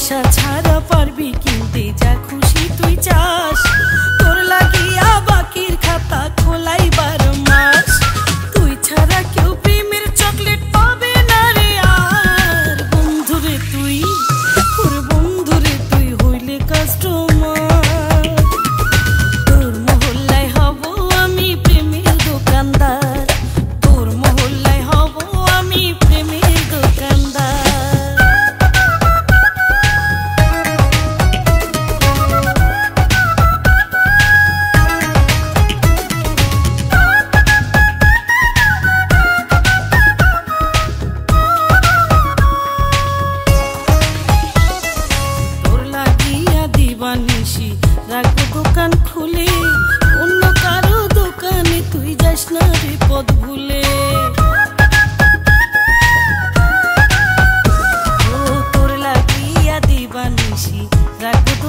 পয়সা ছাড়া পারবি কিনতে যা খুশি তুই চাস। তোর লাগিয়া বাকির খাতা খোলাই 12 মাস। তুই ছাড়া কেউ প্রেমের চকলেট পাবে না রে আর। বন্ধুরে তুই হইলে কাস্টমার। তোর মহল্লায় হব আমি প্রেমের দোকানদার। তোর মহল্লায় হব আমি প্রেমের দোকানদার। রাখবো দোকান খুলে, অন্য কারো দোকানে তুই যাস না রে পথ ভুলে। তোর লাগিয়া দিবানিশি রাখবো